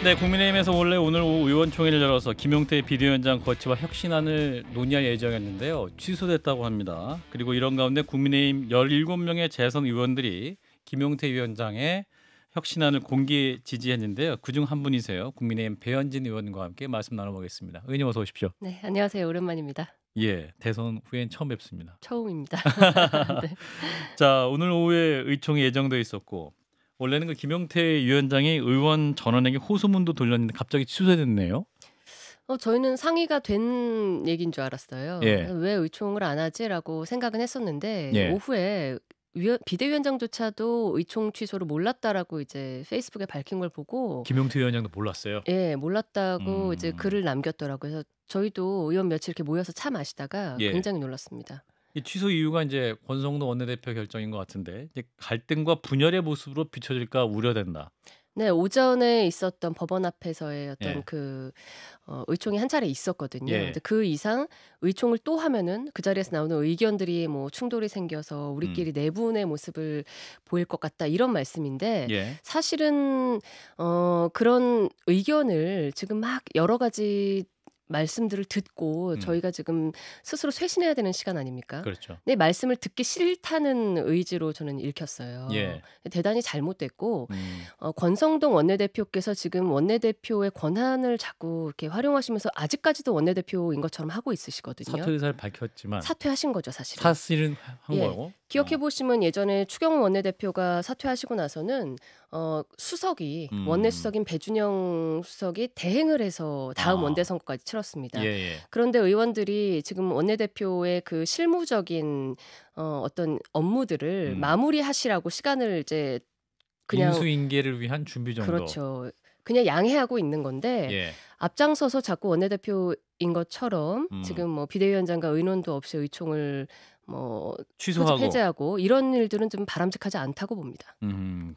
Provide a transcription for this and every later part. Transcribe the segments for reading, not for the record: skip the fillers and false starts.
네, 국민의힘에서 원래 오늘 오후 의원총회를 열어서 김용태 비대위원장 거취와 혁신안을 논의할 예정이었는데요. 취소됐다고 합니다. 그리고 이런 가운데 국민의힘 17명의 재선 의원들이 김용태 위원장의 혁신안을 공개 지지했는데요. 그중 한 분이세요. 국민의힘 배현진 의원과 함께 말씀 나눠보겠습니다. 의원님 어서 오십시오. 네, 안녕하세요. 오랜만입니다. 예, 대선 후엔 처음 뵙습니다. 처음입니다. 네. 자, 오늘 오후에 의총이 예정돼 있었고 원래는 그 김용태 위원장이 의원 전원에게 호소문도 돌렸는데 갑자기 취소됐네요. 저희는 상의가 된 얘기인 줄 알았어요. 예. 왜 의총을 안 하지라고 생각은 했었는데 예. 오후에 비대위원장조차도 의총 취소를 몰랐다라고 이제 페이스북에 밝힌 걸 보고 김용태 위원장도 몰랐어요. 예, 몰랐다고 이제 글을 남겼더라고요. 그래서 저희도 의원 며칠 이렇게 모여서 차 마시다가 예. 굉장히 놀랐습니다. 이 취소 이유가 이제 권성동 원내대표 결정인 것 같은데 이제 갈등과 분열의 모습으로 비춰질까 우려된다. 네, 오전에 있었던 법원 앞에서의 어떤 예. 의총이 한 차례 있었거든요. 예. 근데 그 이상 의총을 또 하면은 그 자리에서 나오는 의견들이 뭐 충돌이 생겨서 우리끼리 내분의 모습을 보일 것 같다 이런 말씀인데 예. 사실은 그런 의견을 지금 막 여러 가지 말씀들을 듣고 저희가 지금 스스로 쇄신해야 되는 시간 아닙니까? 그렇죠. 내 말씀을 듣기 싫다는 의지로 저는 읽혔어요. 예. 대단히 잘못됐고 권성동 원내대표께서 지금 원내대표의 권한을 자꾸 이렇게 활용하시면서 아직까지도 원내대표인 것처럼 하고 있으시거든요. 사퇴 의사를 밝혔지만 사퇴하신 거죠, 사실은. 사실은 한 예. 거고. 기억해 보시면 예전에 추경호 원내대표가 사퇴하시고 나서는 수석이 원내 수석인 배준영 수석이 대행을 해서 다음 원대 선거까지 치렀습니다. 예. 그런데 의원들이 지금 원내대표의 그 실무적인 어떤 업무들을 마무리하시라고 시간을 이제 그냥 인수인계를 위한 준비 정도. 그렇죠. 그냥 양해하고 있는 건데 예. 앞장서서 자꾸 원내대표인 것처럼 지금 뭐 비대위원장과 의논도 없이 의총을 뭐 취소하고 폐지하고 이런 일들은 좀 바람직하지 않다고 봅니다.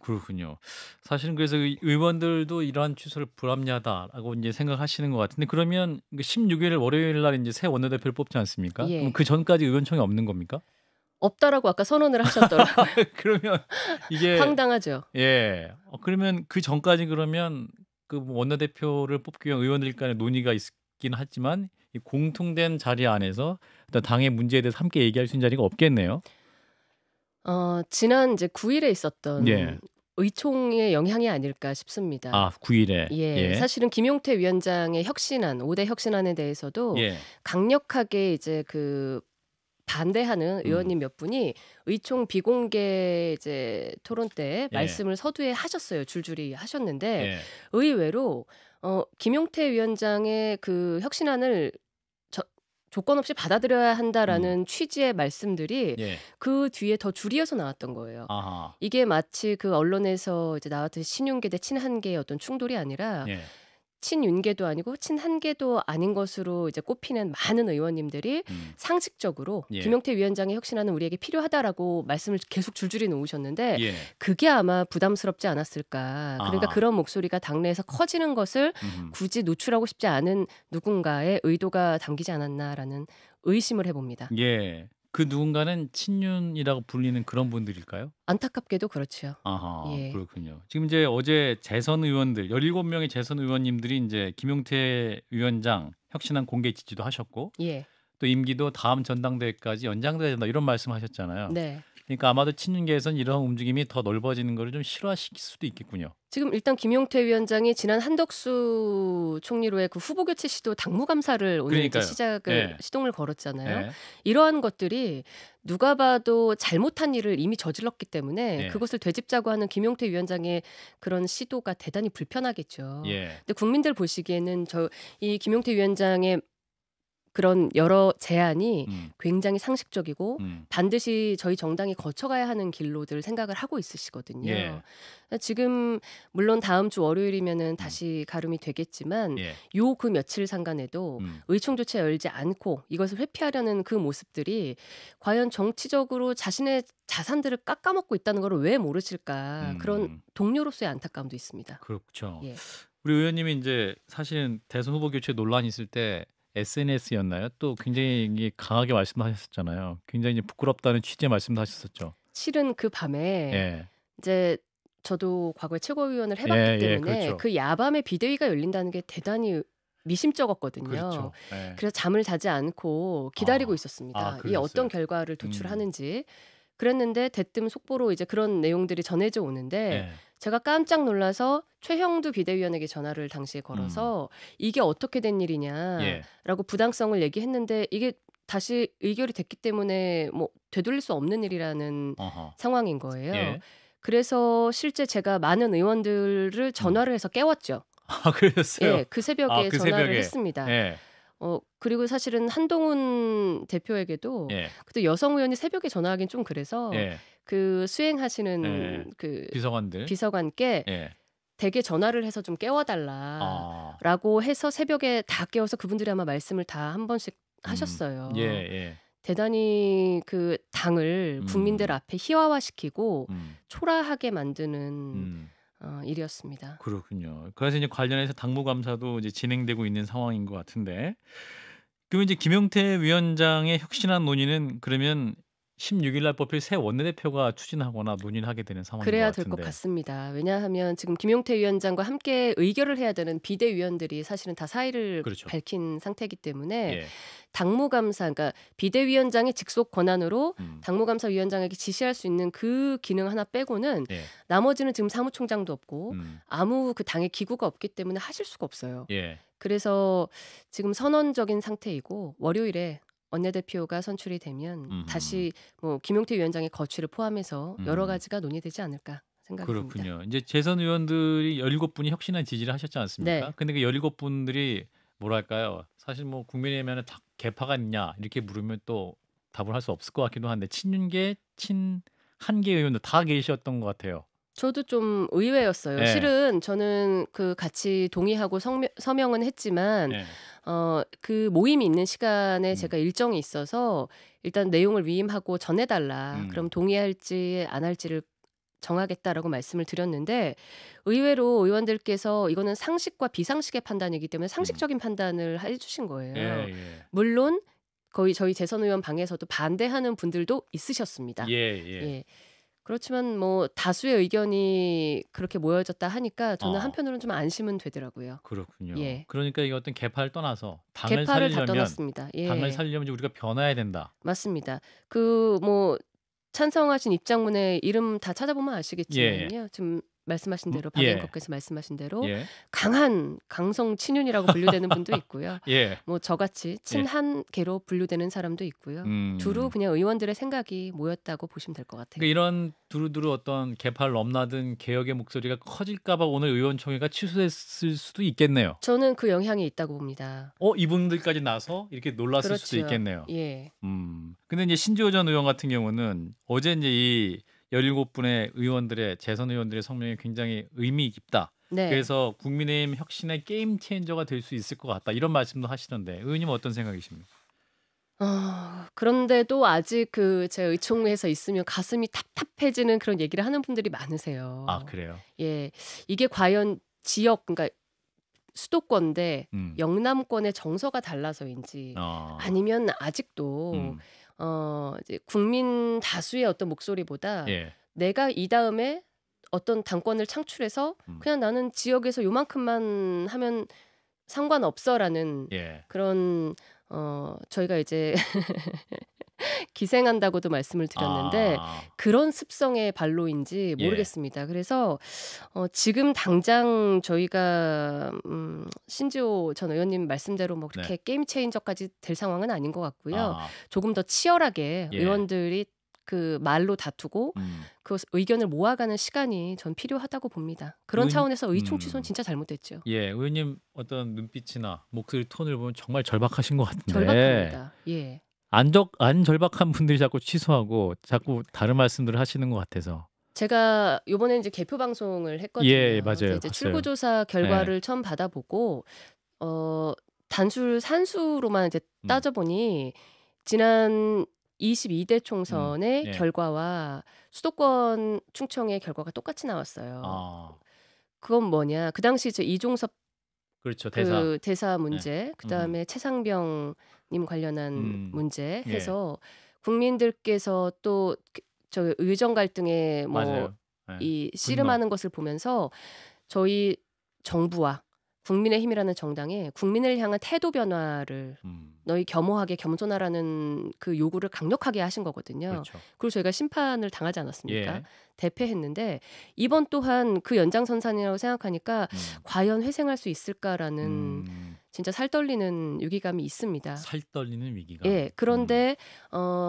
그렇군요. 사실은 그래서 의원들도 이러한 취소를 불합리하다라고 이제 생각하시는 것 같은데 그러면 16일 월요일 날 이제 새 원내대표를 뽑지 않습니까? 예. 그럼 그 전까지 의원총회 없는 겁니까? 없다라고 아까 선언을 하셨더라고요. 그러면 이게 황당하죠. 예. 그러면 그 전까지 그러면 그 원내대표를 뽑기 위한 의원들 간의 논의가 있긴 하지만 이 공통된 자리 안에서 일단 당의 문제에 대해서 함께 얘기할 수 있는 자리가 없겠네요. 지난 이제 9일에 있었던 예. 의총의 영향이 아닐까 싶습니다. 아, 9일에. 예. 사실은 김용태 위원장의 혁신안, 5대 혁신안에 대해서도 예. 강력하게 이제 그 반대하는 의원님 몇 분이 의총 비공개 이제 토론 때 말씀을 서두에 하셨어요. 줄줄이 하셨는데 예. 의외로 김용태 위원장의 그 혁신안을 조건 없이 받아들여야 한다라는 취지의 말씀들이 예. 그 뒤에 더 줄이어서 나왔던 거예요. 아하. 이게 마치 그 언론에서 이제 나왔듯이 친윤계 대 친한계의 어떤 충돌이 아니라 예. 친윤계도 아니고 친한계도 아닌 것으로 이제 꼽히는 많은 의원님들이 상식적으로 예. 김용태 위원장의 혁신안은 우리에게 필요하다라고 말씀을 계속 줄줄이 놓으셨는데 예. 그게 아마 부담스럽지 않았을까. 그러니까 아하. 그런 목소리가 당내에서 커지는 것을 굳이 노출하고 싶지 않은 누군가의 의도가 담기지 않았나라는 의심을 해봅니다. 예. 그 누군가는 친윤이라고 불리는 그런 분들일까요? 안타깝게도 그렇죠. 아하. 예. 그렇군요. 지금 이제 어제 재선 의원들 17명의 재선 의원님들이 이제 김용태 위원장 혁신안 공개 지지도 하셨고 예. 또 임기도 다음 전당대회까지 연장돼야 된다 이런 말씀하셨잖아요. 네. 그러니까 아마도 친윤계에서는 이런 움직임이 더 넓어지는 것을 좀 실화시킬 수도 있겠군요. 지금 일단 김용태 위원장이 지난 한덕수 총리로의 그 후보 교체 시도 당무감사를 오늘 이제 그러니까요. 시동을 걸었잖아요. 예. 이러한 것들이 누가 봐도 잘못한 일을 이미 저질렀기 때문에 예. 그것을 되짚자고 하는 김용태 위원장의 그런 시도가 대단히 불편하겠죠. 예. 근데 국민들 보시기에는 이 김용태 위원장의 그런 여러 제안이 굉장히 상식적이고 반드시 저희 정당이 거쳐가야 하는 길로들 생각을 하고 있으시거든요. 예. 지금 물론 다음 주 월요일이면은 다시 가름이 되겠지만 예. 요 그 며칠 상간에도 의총조차 열지 않고 이것을 회피하려는 그 모습들이 과연 정치적으로 자신의 자산들을 깎아먹고 있다는 걸 왜 모르실까. 그런 동료로서의 안타까움도 있습니다. 그렇죠. 예. 우리 의원님이 이제 사실은 대선 후보 교체 논란이 있을 때 SNS였나요? 또 굉장히 강하게 말씀하셨잖아요. 굉장히 부끄럽다는 취지의 말씀도 하셨었죠. 실은 그 밤에 예. 이제 저도 과거에 최고위원을 해봤기 예, 예, 때문에 그렇죠. 그 야밤에 비대위가 열린다는 게 대단히 미심쩍었거든요. 그렇죠. 예. 그래서 잠을 자지 않고 기다리고 아, 있었습니다. 이 그러셨어요. 어떤 결과를 음, 도출하는지. 그랬는데 대뜸 속보로 이제 그런 내용들이 전해져 오는데 예, 제가 깜짝 놀라서 최형두 비대위원에게 전화를 당시에 걸어서 이게 어떻게 된 예, 일이냐라고 부당성을 얘기했는데 이게 다시 의결이 됐기 때문에 뭐 되돌릴 수 없는 일이라는 어허, 상황인 거예요. 예. 그래서 실제 제가 많은 의원들을 전화를 해서 깨웠죠. 아, 그러셨어요? 예, 그 새벽에 그 전화를 새벽에. 했습니다. 예, 그리고 사실은 한동훈 대표에게도 예, 그때 여성 의원이 새벽에 전화하긴 좀 그래서 예. 그 수행하시는 예. 그 비서관들. 비서관께 예. 대개 전화를 해서 좀 깨워달라라고 해서 새벽에 다 깨워서 그분들이 아마 말씀을 다 한 번씩 하셨어요. 예, 예. 대단히 그 당을 국민들 앞에 희화화시키고 초라하게 만드는 일이었습니다. 그렇군요. 그래서 이제 관련해서 당무감사도 이제 진행되고 있는 상황인 것 같은데, 그럼 이제 김용태 위원장의 혁신안 논의는 그러면 16일 날 뽑힐 새 원내대표가 추진하거나 논의를 하게 되는 상황인 것 그래야 될 것 같은데. 같습니다. 왜냐하면 지금 김용태 위원장과 함께 의결을 해야 되는 비대위원들이 사실은 다 사의를 그렇죠. 밝힌 상태이기 때문에 예. 당무감사, 그러니까 비대위원장의 직속 권한으로 당무감사위원장에게 지시할 수 있는 그 기능 하나 빼고는 예. 나머지는 지금 사무총장도 없고 아무 그 당의 기구가 없기 때문에 하실 수가 없어요. 예. 그래서 지금 선언적인 상태이고 월요일에 원내대표가 선출이 되면 다시 뭐 김용태 위원장의 거취를 포함해서 여러 가지가 논의되지 않을까 생각이 듭니다. 그렇군요. 이제 재선 의원들이 17분이 혁신안 지지를 하셨지 않습니까? 네. 근데 그 17분들이 뭐랄까요? 사실 뭐 국민의힘에는 다 개파가 있냐 이렇게 물으면 또 답을 할 수 없을 것 같기도 한데 친윤계, 친한계 의원도 다 계셨던 것 같아요. 저도 좀 의외였어요. 예. 실은 저는 그 같이 동의하고 서명은 했지만 예. 그 모임이 있는 시간에 제가 일정이 있어서 일단 내용을 위임하고 전해달라. 그럼 동의할지 안 할지를 정하겠다라고 말씀을 드렸는데 의외로 의원들께서 이거는 상식과 비상식의 판단이기 때문에 상식적인 판단을 해주신 거예요. 예. 예. 물론 거의 저희 재선 의원 방에서도 반대하는 분들도 있으셨습니다. 예. 예. 예. 그렇지만 뭐 다수의 의견이 그렇게 모여졌다 하니까 저는 한편으로는 좀 안심은 되더라고요. 그렇군요. 예. 그러니까 이게 어떤 개파를 떠나서 당을 개파를 다 살리려면 떠났습니다. 예. 당을 살리려면 이제 우리가 변화해야 된다. 맞습니다. 그 뭐 찬성하신 입장문에 이름 다 찾아보면 아시겠지만요. 지금 말씀하신 대로 박 예. 앵커께서 말씀하신 대로 예. 강한 강성 친윤이라고 분류되는 분도 있고요. 예. 뭐 저같이 친한계로 분류되는 사람도 있고요. 두루 그냥 의원들의 생각이 모였다고 보시면 될 것 같아요. 그러니까 이런 두루두루 어떤 개파를 넘나든 개혁의 목소리가 커질까 봐 오늘 의원총회가 취소됐을 수도 있겠네요. 저는 그 영향이 있다고 봅니다. 이분들까지 나서 이렇게 놀랐을 그렇죠. 수도 있겠네요. 예. 근데 이제 신지호 전 의원 같은 경우는 어제 이제 이 17분의 의원들의 재선 의원들의 성명이 굉장히 의미 깊다. 네. 그래서 국민의힘 혁신의 게임 체인저가 될 수 있을 것 같다. 이런 말씀도 하시던데 의원님 어떤 생각이십니까? 그런데도 아직 그 제 의총회에서 있으면 가슴이 답답해지는 그런 얘기를 하는 분들이 많으세요. 아, 그래요? 예. 이게 과연 지역, 그러니까 수도권대 영남권의 정서가 달라서인지 아니면 아직도 이제 국민 다수의 어떤 목소리보다 예. 내가 이 다음에 어떤 당권을 창출해서 그냥 나는 지역에서 요만큼만 하면 상관없어라는 예. 그런 저희가 이제 기생한다고도 말씀을 드렸는데 그런 습성의 발로인지 모르겠습니다. 그래서 지금 당장 저희가 신지호 전 의원님 말씀대로 뭐 그렇게 게임 체인저까지 될 상황은 아닌 것 같고요. 조금 더 치열하게 의원들이 그 말로 다투고 그 의견을 모아가는 시간이 전 필요하다고 봅니다. 그런 차원에서 의총 취소는 진짜 잘못됐죠. 예, 의원님 어떤 눈빛이나 목소리 톤을 보면 정말 절박하신 것 같은데. 절박합니다. 예. 안 절박한 분들이 자꾸 취소하고 자꾸 다른 말씀들을 하시는 것 같아서. 제가 요번에 이제 개표 방송을 했거든요. 예, 맞아요. 이제 출구조사 결과를 처음 받아보고 단술 산수로만 이제 따져보니 지난 22대 총선의 결과와 수도권 충청의 결과가 똑같이 나왔어요. 그건 뭐냐? 그 당시 이제 이종섭 그렇죠. 대사 문제, 그다음에 최상병 님 관련한 문제 해서 국민들께서 또 저 의정 갈등에 뭐 예. 이 분노. 씨름하는 것을 보면서 저희 정부와 국민의힘이라는 정당에 국민을 향한 태도 변화를 너희 겸허하게 겸손하라는 그 요구를 강력하게 하신 거거든요. 그렇죠. 그리고 저희가 심판을 당하지 않았습니까? 예. 대패했는데 이번 또한 그 연장선상이라고 생각하니까 과연 회생할 수 있을까라는 진짜 살 떨리는 위기감이 있습니다. 살 떨리는 위기감. 예. 그런데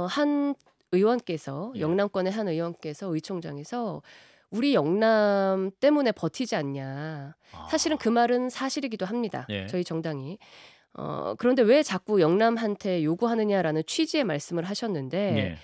한 의원께서 예. 영남권의 한 의원께서 의총장에서 우리 영남 때문에 버티지 않냐. 사실은 그 말은 사실이기도 합니다. 예. 저희 정당이. 그런데 왜 자꾸 영남한테 요구하느냐라는 취지의 말씀을 하셨는데 예.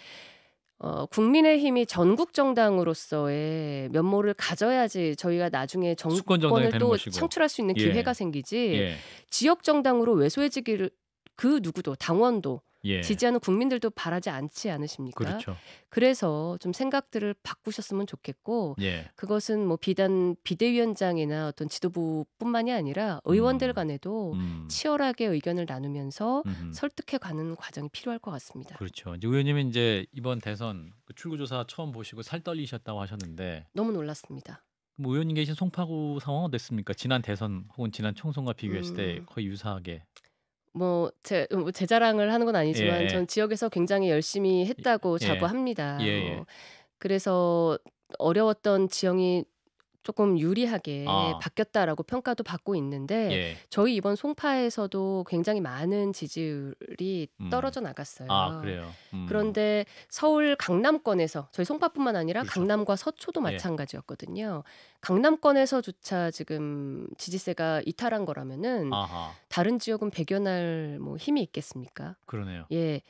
국민의힘이 전국 정당으로서의 면모를 가져야지 저희가 나중에 수권 정당이 정권을 되는 또 것이고. 창출할 수 있는 예. 기회가 생기지 예. 지역 정당으로 왜소해지기를 그 누구도 당원도 예. 지지하는 국민들도 바라지 않지 않으십니까? 그렇죠. 그래서 좀 생각들을 바꾸셨으면 좋겠고 예. 그것은 뭐 비단 비대위원장이나 어떤 지도부뿐만이 아니라 의원들 간에도 치열하게 의견을 나누면서 설득해가는 과정이 필요할 것 같습니다. 그렇죠. 이제 의원님은 이제 이번 대선 그 출구조사 처음 보시고 살 떨리셨다고 하셨는데 너무 놀랐습니다. 뭐 의원님 계신 송파구 상황은 어땠습니까? 지난 대선 혹은 지난 총선과 비교했을 때 거의 유사하게. 제 자랑을 하는 건 아니지만 예. 전 지역에서 굉장히 열심히 했다고 예. 자부합니다. 예. 그래서 어려웠던 지형이 조금 유리하게 바뀌었다라고 평가도 받고 있는데 예. 저희 이번 송파에서도 굉장히 많은 지지율이 떨어져 나갔어요. 그래요. 그런데 서울 강남권에서 저희 송파뿐만 아니라 그렇죠. 강남과 서초도 마찬가지였거든요. 강남권에서조차 지금 지지세가 이탈한 거라면은 다른 지역은 배겨날 뭐 힘이 있겠습니까? 그러네요. 예.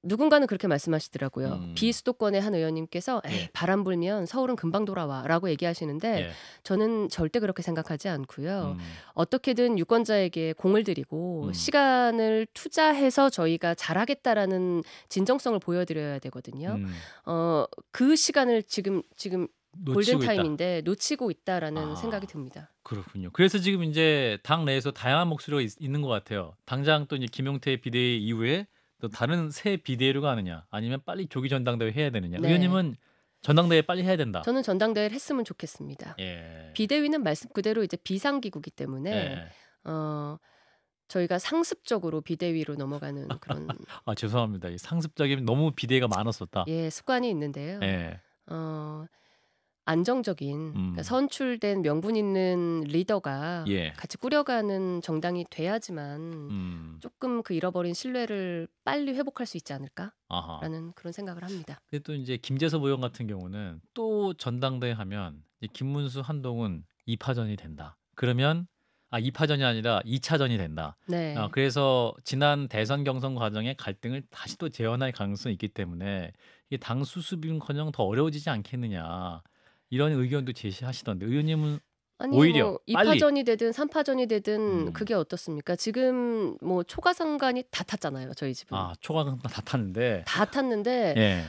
누군가는 그렇게 말씀하시더라고요. 비수도권의 한 의원님께서 예. 바람 불면 서울은 금방 돌아와라고 얘기하시는데 예. 저는 절대 그렇게 생각하지 않고요. 어떻게든 유권자에게 공을 들이고 시간을 투자해서 저희가 잘하겠다라는 진정성을 보여드려야 되거든요. 그 시간을 지금 골든 타임인데 놓치고 있다라는 생각이 듭니다. 그렇군요. 그래서 지금 이제 당 내에서 다양한 목소리가 있는 것 같아요. 당장 또 이제 김용태 비대위 이후에 또 다른 새 비대위로가 하느냐, 아니면 빨리 조기 전당대회 해야 되느냐. 네. 의원님은 전당대회 빨리 해야 된다. 저는 전당대회를 했으면 좋겠습니다. 예. 비대위는 말씀 그대로 이제 비상기구이기 때문에 예. 저희가 상습적으로 비대위로 넘어가는 그런 죄송합니다. 이 상습적인 너무 비대위가 많았었다. 예, 습관이 있는데요. 예. 안정적인 그러니까 선출된 명분 있는 리더가 예. 같이 꾸려가는 정당이 돼야지만 조금 그 잃어버린 신뢰를 빨리 회복할 수 있지 않을까라는 그런 생각을 합니다. 근데 또 이제 김재섭 의원 같은 경우는 또 전당대회 하면 이제 김문수, 한동훈 2파전이 된다. 그러면 2파전이 아니라 2차전이 된다. 네. 그래서 지난 대선 경선 과정의 갈등을 다시 또 재현할 가능성이 있기 때문에 이게 당 수습은커녕 더 어려워지지 않겠느냐. 이런 의견도 제시하시던데 의원님은 아니 오히려 뭐 빨리 2파전이 되든 3파전이 되든 그게 어떻습니까? 지금 뭐 초과상관이 다 탔잖아요. 저희 집은. 초과상 다 탔는데 다 탔는데 예.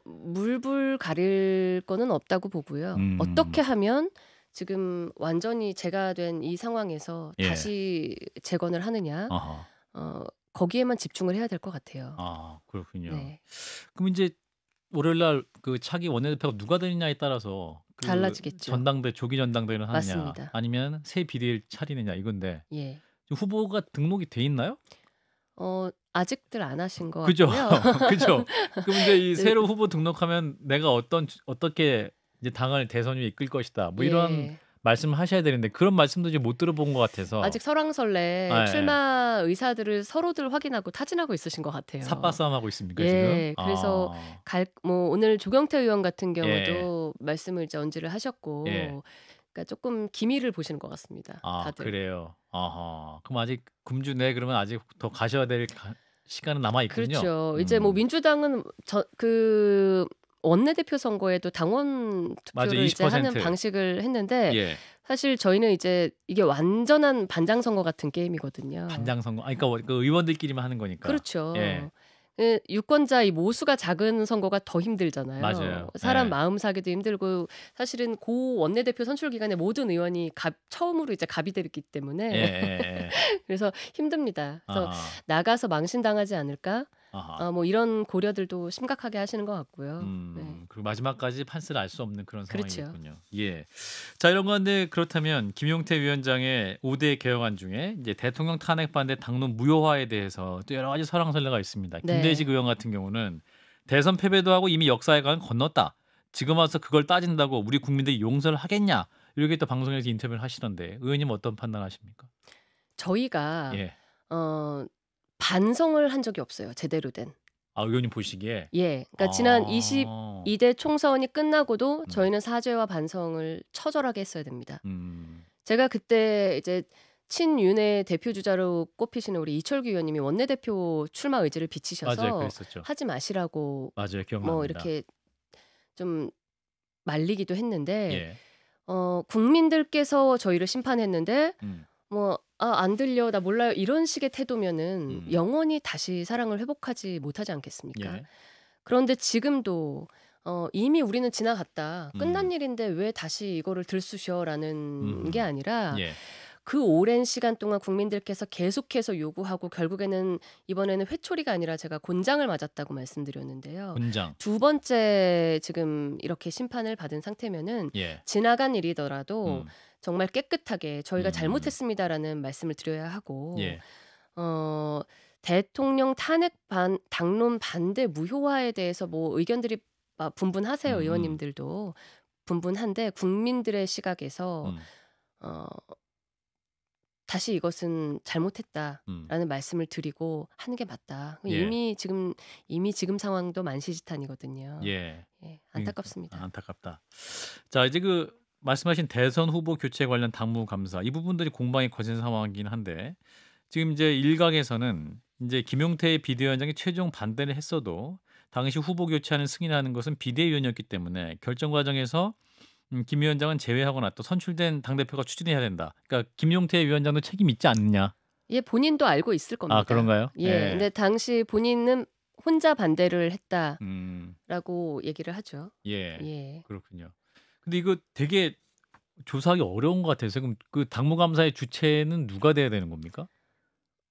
물불 가릴 거는 없다고 보고요. 어떻게 하면 지금 완전히 제가 된 이 상황에서 예. 다시 재건을 하느냐 거기에만 집중을 해야 될 것 같아요. 그렇군요. 네. 그럼 이제 월요일날 그 차기 원내대표가 누가 되느냐에 따라서 그 달라지겠죠. 조기 전당대회를 하느냐, 맞습니다. 아니면 새 비대위를 차리느냐 이건데 예. 후보가 등록이 돼 있나요? 아직들 안 하신 것 그죠? 같고요. 그죠? 그럼 이제 이 새로 후보 등록하면 내가 어떻게 이제 당을 대선 위에 이끌 것이다. 뭐 이런 예. 말씀을 하셔야 되는데 그런 말씀도 이제 못 들어본 것 같아서 아직 설왕설래 예. 출마 의사들을 서로들 확인하고 타진하고 있으신 것 같아요. 삽바 싸움하고 있습니까 예, 지금? 그래서 오늘 조경태 의원 같은 경우도 말씀을 이제 언지를 하셨고 그러니까 조금 기미를 보시는 것 같습니다. 다들. 그래요. 그럼 아직 금주 내 그러면 아직 더 가셔야 될 시간은 남아 있군요. 그렇죠. 이제 뭐 민주당은 원내대표 선거에도 당원 투표를 이제 하는 방식을 했는데 사실 저희는 이제 이게 완전한 반장 선거 같은 게임이거든요. 반장 선거. 그러니까 그 의원들끼리만 하는 거니까. 그렇죠. 예. 유권자 이 모수가 작은 선거가 더 힘들잖아요. 맞아요. 사람 마음 사기도 힘들고 사실은 고 원내대표 선출 기간에 모든 의원이 처음으로 이제 갑이 됐기 때문에 그래서 힘듭니다. 그래서 나가서 망신당하지 않을까? 뭐 이런 고려들도 심각하게 하시는 것 같고요. 그리고 마지막까지 판세를 알 수 없는 그런 그렇죠. 상황이군요. 예. 자, 이런 건데 그렇다면 김용태 위원장의 5대 개혁안 중에 이제 대통령 탄핵 반대 당론 무효화에 대해서 또 여러 가지 설왕설래가 있습니다. 네. 김대식 의원 같은 경우는 대선 패배도 하고 이미 역사의 강을 건넜다. 지금 와서 그걸 따진다고 우리 국민들이 용서를 하겠냐? 이렇게 또 방송에서 인터뷰를 하시던데 의원님 어떤 판단하십니까? 저희가 예. 반성을 한 적이 없어요. 제대로 된. 아, 의원님 보시기에. 예. 그러니까 지난 22대 총선이 끝나고도 저희는 사죄와 반성을 처절하게 했어야 됩니다. 제가 그때 이제 친윤의 대표 주자로 꼽히시는 우리 이철규 의원님이 원내대표 출마 의지를 맞아요, 비치셔서 그랬었죠. 하지 마시라고 맞아요, 기억납니다. 뭐 이렇게 좀 말리기도 했는데 예. 국민들께서 저희를 심판했는데 음. 안 들려, 나 몰라요, 이런 식의 태도면은 영원히 다시 사랑을 회복하지 못하지 않겠습니까? 예. 그런데 지금도 이미 우리는 지나갔다. 끝난 음. 일인데 왜 다시 이거를 들쑤셔라는 게 아니라 예. 그 오랜 시간 동안 국민들께서 계속해서 요구하고 결국에는 이번에는 회초리가 아니라 제가 곤장을 맞았다고 말씀드렸는데요. 곤장. 두 번째 지금 이렇게 심판을 받은 상태면은 예. 지나간 일이더라도 음. 정말 깨끗하게 저희가 잘못했습니다라는 말씀을 드려야 하고 예. 대통령 탄핵 당론 반대 무효화에 대해서 뭐 의견들이 분분하세요. 의원님들도 분분한데 국민들의 시각에서 다시 이것은 잘못했다라는 말씀을 드리고 하는 게 맞다. 예. 이미 지금 상황도 만시지탄이거든요. 예. 예, 안타깝습니다. 안타깝다. 자, 이제 그 말씀하신 대선 후보 교체 관련 당무 감사 이 부분들이 공방이 거진 상황이긴 한데 지금 이제 일각에서는 이제 김용태 비대위원장이 최종 반대를 했어도 당시 후보 교체하는 승인하는 것은 비대위원이었기 때문에 결정 과정에서 김 위원장은 제외하거나 또 선출된 당대표가 추진해야 된다. 그러니까 김용태 위원장도 책임 있지 않느냐. 예, 본인도 알고 있을 겁니다. 아, 그런가요? 예, 근데 당시 본인은 혼자 반대를 했다라고 얘기를 하죠. 예, 예. 그렇군요. 근데 이거 되게 조사하기 어려운 것 같아서 그럼 그 당무감사의 주체는 누가 돼야 되는 겁니까?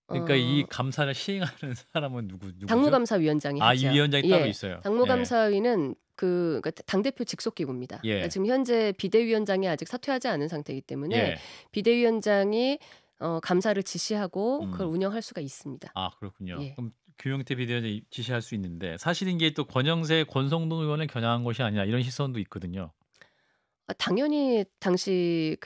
그러니까 이 감사를 시행하는 사람은 누구죠? 당무감사위원장이 하죠. 이 위원장이 따로 있어요. 당무감사위는 그러니까 당대표 직속 기구입니다. 그러니까 지금 현재 비대위원장이 아직 사퇴하지 않은 상태이기 때문에 비대위원장이 감사를 지시하고 그걸 운영할 수가 있습니다. 아, 그렇군요. 그럼 김용태 비대위원장이 지시할 수 있는데 사실은 이게 또 권영세, 권성동 의원을 겨냥한 것이 아니라 이런 시선도 있거든요. 당연히 당시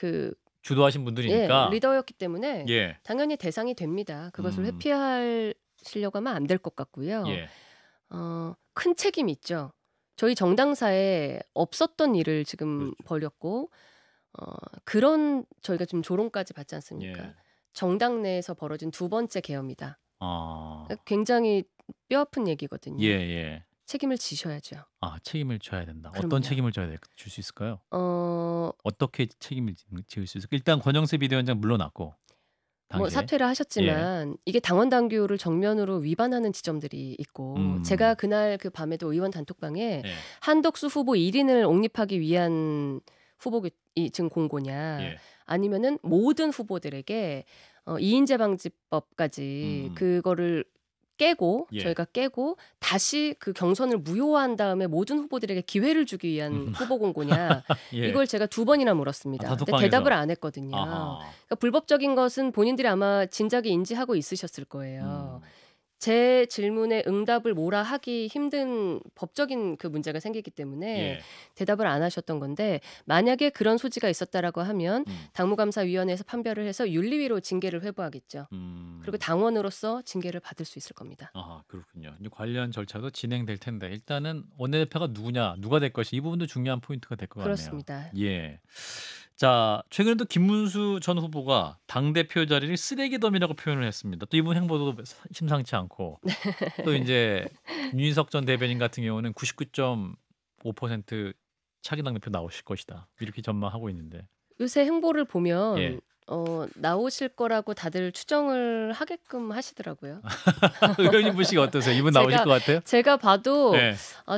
주도하신 분들이니까 리더였기 때문에 당연히 대상이 됩니다. 그것을 회피하시려고 하면 안 될 것 같고요. 큰 책임이 있죠. 저희 정당사에 없었던 일을 지금 벌였고 그런 저희가 지금 조롱까지 받지 않습니까? 정당 내에서 벌어진 두 번째 계엄이다. 굉장히 뼈아픈 얘기거든요. 책임을 지셔야죠. 책임을 져야 된다. 그럼요. 어떤 책임을 줄 수 있을까요? 어떻게 책임을 지을 수 있을까? 일단 권영세 비대위원장 물러났고 뭐 사퇴를 하셨지만 이게 당원 당규를 정면으로 위반하는 지점들이 있고 제가 그날 그 밤에도 의원 단톡방에 한덕수 후보 1인을 옹립하기 위한 후보이 지금 공고냐 아니면은 모든 후보들에게 이인제 방지법까지 그거를 깨고 저희가 깨고 다시 그 경선을 무효화한 다음에 모든 후보들에게 기회를 주기 위한 후보 공고냐 이걸 제가 두 번이나 물었습니다. 근데 대답을 안 했거든요. 그러니까 불법적인 것은 본인들이 아마 진작에 인지하고 있으셨을 거예요. 제 질문에 응답을 뭐라 하기 힘든 법적인 그 문제가 생기기 때문에 대답을 안 하셨던 건데 만약에 그런 소지가 있었다라고 하면 당무감사위원회에서 판별을 해서 윤리위로 징계를 회부하겠죠. 그리고 당원으로서 징계를 받을 수 있을 겁니다. 그렇군요. 이제 관련 절차도 진행될 텐데 일단은 원내대표가 누가 될 것이 이 부분도 중요한 포인트가 될 것 같네요. 그렇습니다. 예. 자, 최근에도 김문수 전 후보가 당대표 자리를 쓰레기덤이라고 표현을 했습니다. 또 이분 행보도 심상치 않고 또 이제 윤희석 전 대변인 같은 경우는 99.5% 차기 당대표 나오실 것이다. 이렇게 전망하고 있는데 요새 행보를 보면 나오실 거라고 다들 추정을 하게끔 하시더라고요. 의원님 보시기 어떠세요? 이분 나오실 것 같아요? 제가 봐도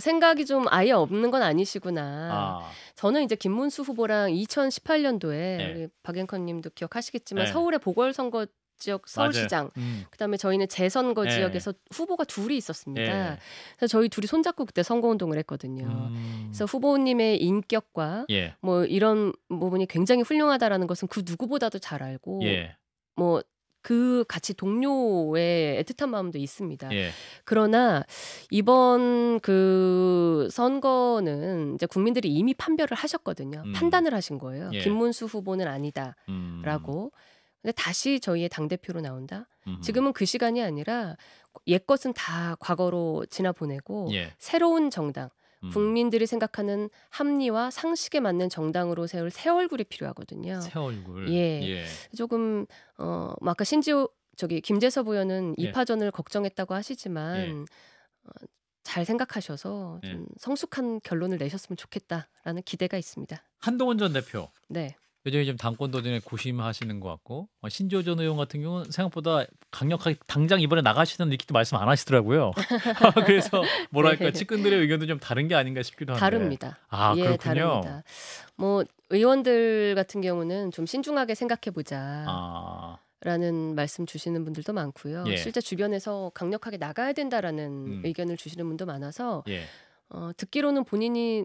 생각이 좀 아예 없는 건 아니시구나. 저는 이제 김문수 후보랑 2018년도에 우리 박앵커님도 기억하시겠지만 서울의 보궐선거 지역 맞아요. 서울시장, 그다음에 저희는 재선거 예. 지역에서 후보가 둘이 있었습니다. 예. 그래서 저희 둘이 손잡고 그때 선거운동을 했거든요. 그래서 후보님의 인격과 예. 뭐 이런 부분이 굉장히 훌륭하다라는 것은 그 누구보다도 잘 알고 예. 뭐 그 같이 동료의 애틋한 마음도 있습니다. 예. 그러나 이번 그 선거는 이제 국민들이 이미 판별을 하셨거든요. 판단을 하신 거예요. 예. 김문수 후보는 아니다라고. 근데 다시 저희의 당대표로 나온다? 지금은 그 시간이 아니라 옛것은 다 과거로 지나보내고 예. 새로운 정당, 국민들이 생각하는 합리와 상식에 맞는 정당으로 세울 새 얼굴이 필요하거든요. 새 얼굴. 예. 예. 조금 뭐 아까 김재섭 의원은 예. 2파전을 걱정했다고 예. 하시지만 잘 생각하셔서 좀 성숙한 결론을 내셨으면 좋겠다라는 기대가 있습니다. 한동훈 전 대표. 네. 요즘에 좀 당권 도전에 고심하시는 것 같고 신지호 전 의원 같은 경우는 생각보다 강력하게 당장 이번에 나가시는 이렇게도 말씀 안 하시더라고요. 그래서 뭐랄까 네. 측근들의 의견도 좀 다른 게 아닌가 싶기도 한데. 다릅니다. 아, 예, 그렇군요. 다릅니다. 뭐 의원들 같은 경우는 좀 신중하게 생각해 보자. 아, 라는 말씀 주시는 분들도 많고요. 예. 실제 주변에서 강력하게 나가야 된다라는 의견을 주시는 분도 많아서 예. 듣기로는 본인이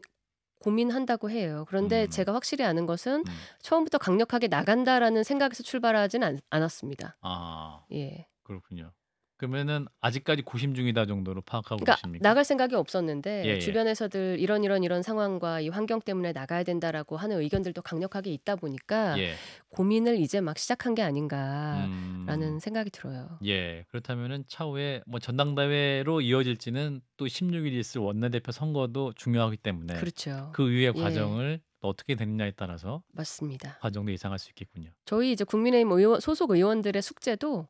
고민한다고 해요. 그런데 제가 확실히 아는 것은 처음부터 강력하게 나간다라는 생각에서 출발하진 않았습니다. 아, 예. 그렇군요. 그러면은 아직까지 고심 중이다 정도로 파악하고 그러니까 계십니까? 나갈 생각이 없었는데 예, 예. 주변에서들 이런 상황과 이 환경 때문에 나가야 된다라고 하는 의견들도 강력하게 있다 보니까 예. 고민을 이제 막 시작한 게 아닌가라는 생각이 들어요. 예. 그렇다면은 차후에 뭐 전당대회로 이어질지는 또 16일 있을 원내대표 선거도 중요하기 때문에 그렇죠. 그 이후의 예. 과정을 또 어떻게 되느냐에 따라서 맞습니다. 과정도 예상할 수 있겠군요. 저희 이제 국민의힘 소속 의원들의 숙제도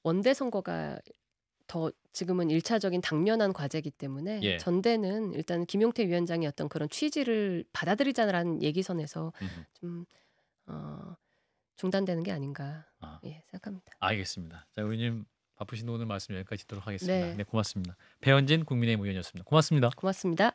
원내 선거가 더 지금은 1차적인 당면한 과제이기 때문에 예. 전대는 일단 김용태 위원장의 어떤 그런 취지를 받아들이자라는 얘기선에서 좀 중단되는 게 아닌가 생각합니다. 알겠습니다. 자, 의원님 바쁘신 오늘 말씀 여기까지 듣도록 하겠습니다. 네. 네, 고맙습니다. 배현진 국민의힘 의원이었습니다. 고맙습니다. 고맙습니다.